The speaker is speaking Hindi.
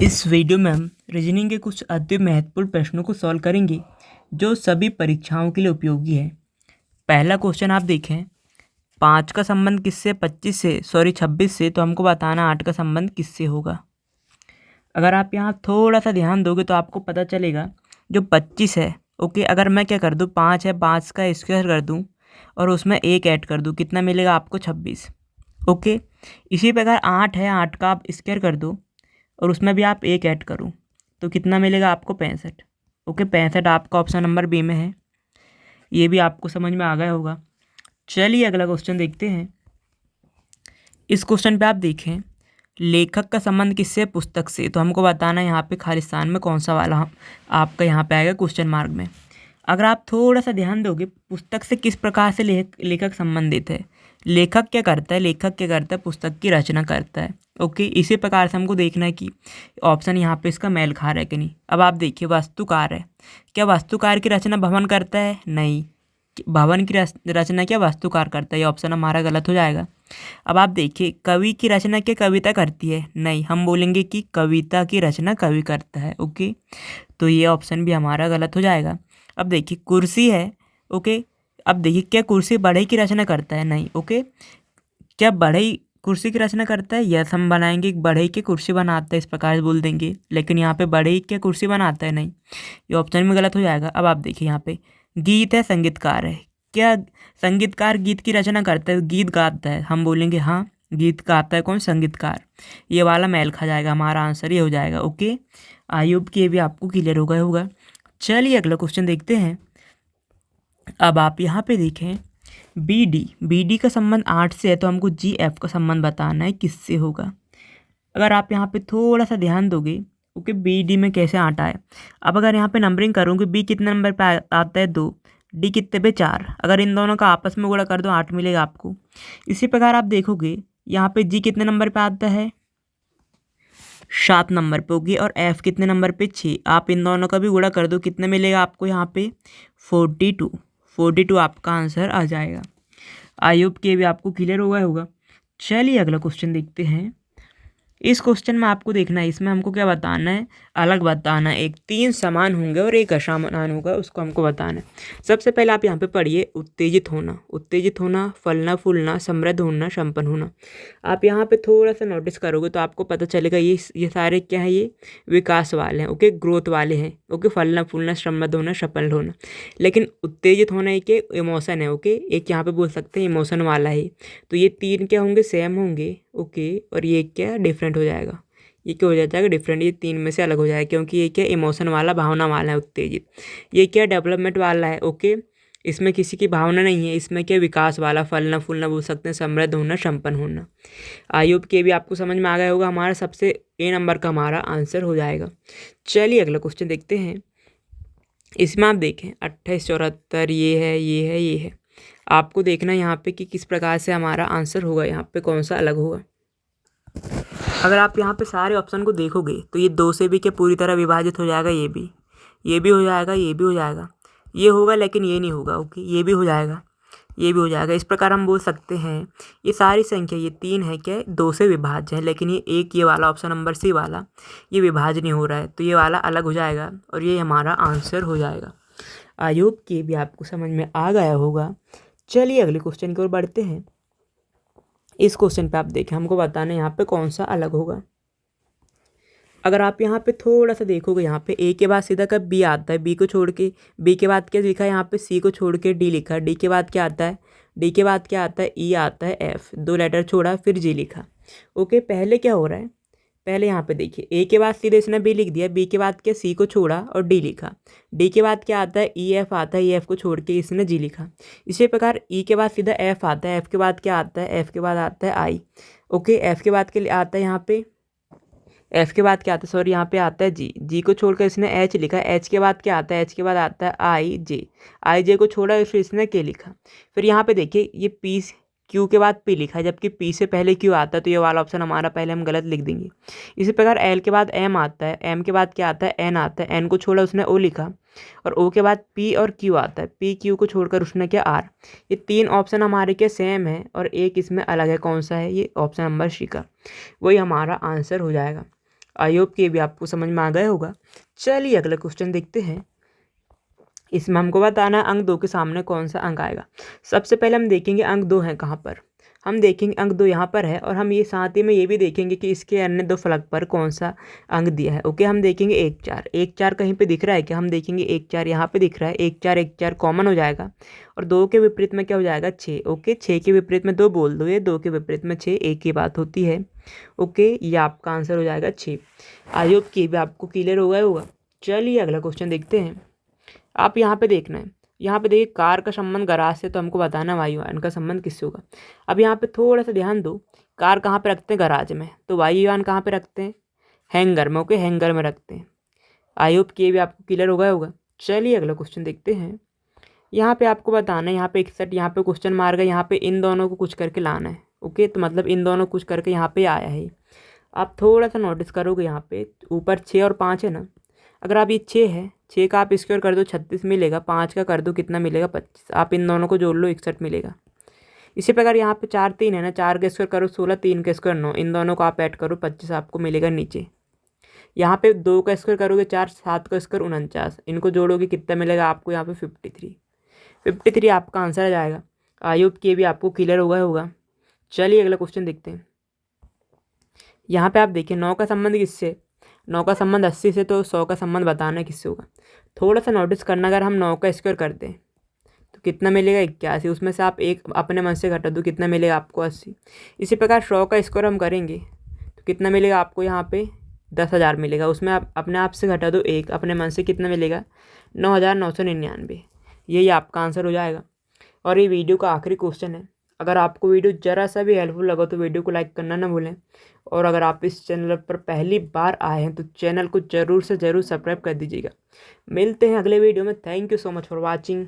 इस वीडियो में हम रीजनिंग के कुछ अति महत्वपूर्ण प्रश्नों को सॉल्व करेंगे जो सभी परीक्षाओं के लिए उपयोगी है। पहला क्वेश्चन आप देखें, 5 का संबंध किससे 26 से तो हमको बताना 8 का संबंध किससे होगा। अगर आप यहाँ थोड़ा सा ध्यान दोगे तो आपको पता चलेगा जो 25 है, ओके, अगर मैं क्या कर दूँ, 5 है, 5 का स्क्वायर कर दूँ और उसमें 1 ऐड कर दूँ, कितना मिलेगा आपको 26। ओके, इसी प्रकार 8 है, 8 का आप स्क्वायर कर दो और उसमें भी आप 1 ऐड करो तो कितना मिलेगा आपको 65। ओके, 65 आपका ऑप्शन नंबर बी में है। ये भी आपको समझ में आ गया होगा। चलिए अगला क्वेश्चन देखते हैं। इस क्वेश्चन पे आप देखें, लेखक का संबंध किससे पुस्तक से, तो हमको बताना है यहाँ पे खालिस्तान में कौन सा वाला आपका यहाँ पे आएगा क्वेश्चन मार्क में। अगर आप थोड़ा सा ध्यान दोगे, पुस्तक से किस प्रकार से लेखक संबंधित है। लेखक क्या करता है, पुस्तक की रचना करता है। ओके, इसी प्रकार से हमको देखना है कि ऑप्शन यहाँ पे इसका मेल खा रहा है कि नहीं। अब आप देखिए, वास्तुकार है, क्या वास्तुकार की रचना भवन करता है? नहीं, भवन की रचना क्या वास्तुकार करता है, ये ऑप्शन हमारा गलत हो जाएगा। अब आप देखिए, कवि की रचना क्या कविता करती है? नहीं, हम बोलेंगे कि कविता की रचना कवि करता है। ओके, तो ये ऑप्शन भी हमारा गलत हो जाएगा। अब देखिए, कुर्सी है, ओके, अब देखिए क्या कुर्सी बढ़ई की रचना करता है? नहीं। ओके, क्या बढ़ई कुर्सी की रचना करता है? यस, हम बनाएंगे बढ़ई की कुर्सी बनाता है, इस प्रकार से बोल देंगे, लेकिन यहाँ पे बढ़ई क्या कुर्सी बनाता है? नहीं, ये ऑप्शन में गलत हो जाएगा। अब आप देखिए, यहाँ पे गीत है, संगीतकार है, क्या संगीतकार गीत की रचना करता है, गीत गाता है? हम बोलेंगे हाँ, गीत गाता है कौन? संगीतकार। ये वाला मेल खा जाएगा, हमारा आंसर ये हो जाएगा। ओके, आई होप कि ये भी आपको क्लियर हो गया होगा। चलिए अगला क्वेश्चन देखते हैं। अब आप यहाँ पे देखें, बी डी का संबंध 8 से है तो हमको जी एफ का संबंध बताना है किससे होगा। अगर आप यहाँ पे थोड़ा सा ध्यान दोगे, ओके, बी डी में कैसे 8 आए। अब अगर यहाँ पे नंबरिंग करूँगी, बी कितने नंबर पे आता है 2, डी कितने पे 4, अगर इन दोनों का आपस में गुणा कर दो 8 मिलेगा आपको। इसी प्रकार आप देखोगे यहाँ पे जी कितने नंबर पे आता है, 7 नंबर पे होगी, और एफ कितने नंबर पे 6। आप इन दोनों का भी गुणा कर दो, कितने मिलेगा आपको यहाँ पे 42 आपका आंसर आ जाएगा। आई होप कि भी आपको क्लियर हो गया होगा। चलिए अगला क्वेश्चन देखते हैं। इस क्वेश्चन में आपको देखना है, इसमें हमको क्या बताना है, अलग बताना है। एक 3 समान होंगे और एक असमान होगा, उसको हमको बताना है। सबसे पहले आप यहाँ पे पढ़िए, उत्तेजित होना, फलना फूलना, समृद्ध होना, संपन्न होना। आप यहाँ पे थोड़ा सा नोटिस करोगे तो आपको पता चलेगा ये सारे क्या है, ये विकास वाले हैं। ओके, ग्रोथ वाले हैं। ओके, फलना फूलना, समृद्ध होना, सफल होना। लेकिन उत्तेजित होना एक इमोशन है। ओके, एक यहाँ पे बोल सकते हैं इमोशन वाला है। तो ये 3 क्या होंगे, सेम होंगे। ओके, और ये क्या डिफरेंट हो जाएगा, ये क्या हो जाएगा डिफरेंट, ये 3 में से अलग हो जाएगा, क्योंकि ये क्या इमोशन वाला, भावना वाला है उत्तेजित। ये क्या डेवलपमेंट वाला है। ओके, इसमें किसी की भावना नहीं है, इसमें क्या विकास वाला, फलना फूलना बोल सकते हैं, समृद्ध होना, संपन्न होना। आई होप के भी आपको समझ में आ गया होगा। हमारा सबसे ए नंबर का हमारा आंसर हो जाएगा। चलिए अगला क्वेश्चन देखते हैं। इसमें आप देखें 28, 74, ये है। आपको देखना है यहाँ पे कि किस प्रकार से हमारा आंसर होगा, यहाँ पे कौन सा अलग होगा। अगर आप यहाँ पे सारे ऑप्शन को देखोगे तो ये 2 से भी क्या पूरी तरह विभाजित हो जाएगा, ये भी हो जाएगा, ये भी हो जाएगा, ये होगा लेकिन ये नहीं होगा। ओके, ये भी हो जाएगा, ये भी हो जाएगा। इस प्रकार हम बोल सकते हैं ये सारी संख्या, ये 3 है क्या 2 से विभाज्य है, लेकिन ये एक, ये वाला ऑप्शन नंबर सी वाला, ये विभाज्य नहीं हो रहा है, तो ये वाला अलग हो जाएगा और ये हमारा आंसर हो जाएगा। आई होप कि भी आपको समझ में आ गया होगा। चलिए अगले क्वेश्चन की ओर बढ़ते हैं। इस क्वेश्चन पे आप देखें, हमको बताना है यहाँ पे कौन सा अलग होगा। अगर आप यहाँ पे थोड़ा सा देखोगे, यहाँ पे ए के बाद सीधा कब बी आता है, बी को छोड़ के, बी के बाद क्या लिखा है यहाँ पे, सी को छोड़ के डी लिखा, डी के बाद क्या आता है, डी के बाद क्या आता है, ई आता है, एफ 2 लेटर छोड़ा, फिर जी लिखा। ओके, पहले क्या हो रहा है, पहले यहाँ पे देखिए, ए के बाद सीधे इसने बी लिख दिया, बी के बाद क्या सी को छोड़ा और डी लिखा, डी के बाद क्या आता है, ई एफ आता है, ई एफ को छोड़ के इसने जी लिखा। इसी प्रकार ई के बाद सीधा एफ आता है, एफ के बाद क्या आता है, एफ के बाद आता है आई। ओके, एफ के बाद के लिए आता है यहाँ पे, एफ के बाद क्या आता है, सॉरी यहाँ पे आता है जी, जी को छोड़कर इसने एच लिखा, एच के बाद क्या आता है, एच के बाद आता है आई जे को छोड़ा फिर इसने के लिखा। फिर यहाँ पे देखिए, ये पी क्यू के बाद पी लिखा है, जबकि पी से पहले क्यू आता है, तो ये वाला ऑप्शन हमारा पहले हम गलत लिख देंगे। इसी प्रकार एल के बाद एम आता है, एम के बाद क्या आता है, एन आता है, एन को छोड़ा उसने ओ लिखा, और ओ के बाद पी और क्यू आता है, पी क्यू को छोड़कर उसने क्या आर। ये 3 ऑप्शन हमारे क्या सेम है और एक इसमें अलग है, कौन सा है, ये ऑप्शन नंबर सी का, वही हमारा आंसर हो जाएगा। आई होप कि ये भी आपको समझ में आ गया होगा। चलिए अगला क्वेश्चन देखते हैं। इसमें हमको बताना है अंक 2 के सामने कौन सा अंक आएगा। सबसे पहले हम देखेंगे अंक 2 है कहाँ पर। हम देखेंगे अंक 2 यहाँ पर है, और हम ये साथ ही में ये भी देखेंगे कि इसके अन्य दो फलक पर कौन सा अंक दिया है। ओके, हम देखेंगे 1 4। 1 4 कहीं पे दिख रहा है क्या? हम देखेंगे 1 4 यहाँ पे दिख रहा है। 1 4 कॉमन हो जाएगा, और 2 के विपरीत में क्या हो जाएगा? 6। ओके, 6 के विपरीत में 2 बोल दो, ये 2 के विपरीत में 6 एक ही बात होती है। ओके, ये आपका आंसर हो जाएगा 6। आई होप कि भी आपको क्लियर हो गया होगा। चलिए अगला क्वेश्चन देखते हैं। आप यहाँ पे देखना है, यहाँ पे देखिए कार का संबंध गराज से, तो हमको बताना वायुयान का संबंध किससे होगा। अब यहाँ पे थोड़ा सा ध्यान दो, कार कहाँ पे रखते हैं? गराज में। तो वायुयान कहाँ पे रखते हैं? हैंगर में। ओके, हैंगर में रखते हैं। आई होप कि ये भी आपको क्लियर हो गया होगा। चलिए अगला क्वेश्चन देखते हैं। यहाँ पे आपको बताना है, यहाँ पे 61, यहाँ पे क्वेश्चन मार्क है, यहाँ पे इन दोनों को कुछ करके लाना है। ओके, तो मतलब इन दोनों कुछ करके यहाँ पे आया है। आप थोड़ा सा नोटिस करोगे, यहाँ पे ऊपर 6 और 5 है ना। अगर आप ये 6 है, 6 का आप स्क्वायर कर दो 36 मिलेगा, 5 का कर दो कितना मिलेगा? 25। आप इन दोनों को जोड़ लो 61 मिलेगा। इसी प्रकार यहाँ पे 4 3 है ना, 4 का स्क्वायर करो 16, 3 का स्क्वायर 9, इन दोनों को आप ऐड करो 25 आपको मिलेगा नीचे। यहाँ पे 2 का स्क्वायर करोगे 4, 7 का स्क्वायर 49, इनको जोड़ोगे कितना मिलेगा आपको? यहाँ पे 53। 53 आपका आंसर आ जाएगा। आई होप कि ये भी आपको क्लियर हो गया होगा। चलिए अगला क्वेश्चन देखते हैं। यहाँ पे आप देखिए 9 का संबंध किससे? 9 का संबंध 80 से, तो 100 का संबंध बताना है किससे होगा। थोड़ा सा नोटिस करना, अगर हम 9 का स्क्वायर कर दें तो कितना मिलेगा? 81। उसमें से आप एक अपने मन से घटा दो, कितना मिलेगा आपको? 80। इसी प्रकार 100 का स्क्वायर हम करेंगे तो कितना मिलेगा आपको? यहाँ पे 10,000 मिलेगा। उसमें आप अपने आप से घटा दो एक, अपने मन से कितना मिलेगा? 9,999। यही आपका आंसर हो जाएगा। और ये वीडियो का आखिरी क्वेश्चन है। अगर आपको वीडियो ज़रा सा भी हेल्पफुल लगा तो वीडियो को लाइक करना ना भूलें, और अगर आप इस चैनल पर पहली बार आए हैं तो चैनल को ज़रूर से ज़रूर सब्सक्राइब कर दीजिएगा। मिलते हैं अगले वीडियो में। Thank you so much for watching.